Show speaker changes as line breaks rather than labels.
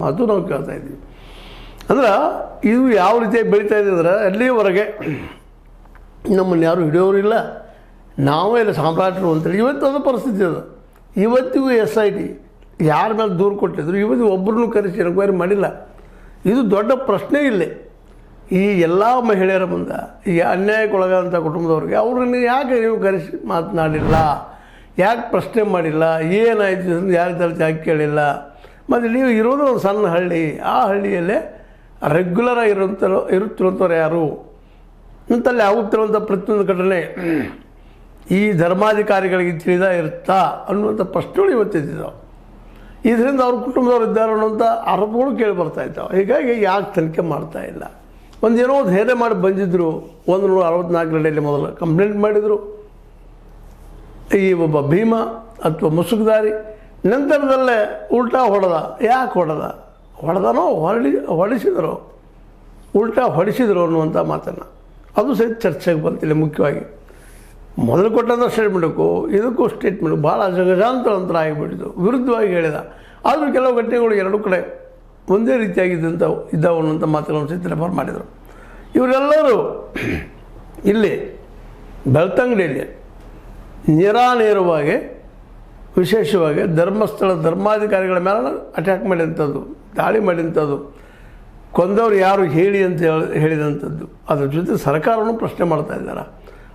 ಅದು ನಾವು ಕೇಳ್ತಾ ಇದ್ದೀವಿ. ಅಂದ್ರೆ ಇದು ಯಾವ ರೀತಿಯಾಗಿ ಬೆಳೀತಾ ಇದೆ ಅಂದ್ರೆ ಅಲ್ಲಿಯವರೆಗೆ ನಮ್ಮನ್ನು ಯಾರು ಹಿಡಿಯೋರಿಲ್ಲ, ನಾವೇ ಇಲ್ಲ ಸಾಮ್ರಾಟರು ಅಂತೇಳಿ ಇವತ್ತು ಅದು ಪರಿಸ್ಥಿತಿ ಅದು. ಇವತ್ತಿಗೂ SIT ಯಾರ ಮೇಲೆ ದೂರು ಕೊಟ್ಟಿದ್ರು, ಇವತ್ತು ಒಬ್ಬರನ್ನು ಕರೆಸಿ ಎನ್ಕ್ವೈರಿ ಮಾಡಿಲ್ಲ. ಇದು ದೊಡ್ಡ ಪ್ರಶ್ನೆ ಇಲ್ಲಿ. ಈ ಎಲ್ಲ ಮಹಿಳೆಯರ ಮುಂದೆ ಈ ಅನ್ಯಾಯಕ್ಕೊಳಗಾದಂಥ ಕುಟುಂಬದವ್ರಿಗೆ ಅವ್ರನ್ನ ಯಾಕೆ ನೀವು ಕರೆಸಿ ಮಾತನಾಡಿಲ್ಲ, ಯಾಕೆ ಪ್ರಶ್ನೆ ಮಾಡಿಲ್ಲ, ಏನಾಯಿತು ಅಂತ ಯಾರ ತಲೆ ಯಾಕೆ ಕೇಳಿಲ್ಲ. ಮತ್ತು ನೀವು ಇರೋದು ಒಂದು ಸಣ್ಣ ಹಳ್ಳಿ, ಆ ಹಳ್ಳಿಯಲ್ಲೇ ರೆಗ್ಯುಲರಾಗಿ ಇರುತ್ತಿರುವಂಥವ್ರು ಯಾರು ಅಂತಲ್ಲಿ ಆಗುತ್ತಿರುವಂಥ ಪ್ರತಿಯೊಂದು ಘಟನೆ ಈ ಧರ್ಮಾಧಿಕಾರಿಗಳಿಗೆ ತಿಳಿದ ಇರುತ್ತಾ ಅನ್ನುವಂಥ ಪ್ರಶ್ನೆಗಳು ಇವತ್ತಿದ್ದಾವೆ. ಇದರಿಂದ ಅವ್ರ ಕುಟುಂಬದವ್ರು ಇದ್ದಾರೆ ಅನ್ನೋಂಥ ಆರೋಪಗಳು ಕೇಳಿ ಬರ್ತಾ ಇದ್ದಾವೆ. ಹೀಗಾಗಿ ಯಾಕೆ ತನಿಖೆ ಮಾಡ್ತಾ ಇಲ್ಲ? ಒಂದೇನೋ ಧೈರ್ಯ ಮಾಡಿ ಬಂದಿದ್ದರು, 164 ಗಂಟೆಯಲ್ಲಿ ಮೊದಲು ಕಂಪ್ಲೇಂಟ್ ಮಾಡಿದರು ಈ ಒಬ್ಬ ಭೀಮ ಅಥವಾ ಮುಸುಕುದಾರಿ. ನಂತರದಲ್ಲೇ ಉಲ್ಟಾ ಹೊಡೆದ. ಯಾಕೆ ಹೊಡೆದನೋ ಹೊಡಿಸಿದರು, ಉಲ್ಟಾ ಹೊಡಿಸಿದರು ಅನ್ನುವಂಥ ಮಾತನ್ನು ಅದು ಸಹಿತ ಚರ್ಚೆಗೆ ಬಂತಿಲ್ಲ. ಮುಖ್ಯವಾಗಿ ಮೊದಲು ಕೊಟ್ಟಂಥ ಸ್ಟೇಟ್ಮೆಂಟಕ್ಕೂ ಇದಕ್ಕೂ ಸ್ಟೇಟ್ಮೆಂಟ್ ಭಾಳ ಜಗಜಾಂತರ ಆಗಿಬಿಟ್ಟಿದ್ದು, ವಿರುದ್ಧವಾಗಿ ಹೇಳಿದ. ಆದರೂ ಕೆಲವು ಘಟನೆಗಳು ಎರಡೂ ಕಡೆ ಒಂದೇ ರೀತಿಯಾಗಿದ್ದಂಥ ಇದ್ದಾವೆ ಅನ್ನುವಂಥ ಮಾತುಗಳನ್ನು ಸಹಿತ ರೆಫರ್ ಮಾಡಿದರು. ಇವರೆಲ್ಲರೂ ಇಲ್ಲಿ ಬೆಳ್ತಂಗಡಿಯಲ್ಲಿ ನೇರಾನೇರವಾಗಿ ವಿಶೇಷವಾಗಿ ಧರ್ಮಸ್ಥಳ ಧರ್ಮಾಧಿಕಾರಿಗಳ ಮೇಲೆ ಅಟ್ಯಾಕ್ ಮಾಡಿದಂಥದ್ದು, ದಾಳಿ ಮಾಡಿದಂಥದ್ದು, ಕೊಂದವರು ಯಾರು ಹೇಳಿ ಅಂತ ಹೇಳಿದಂಥದ್ದು, ಅದ್ರ ಜೊತೆ ಸರ್ಕಾರವನ್ನು ಪ್ರಶ್ನೆ ಮಾಡ್ತಾ ಇದ್ದಾರೆ.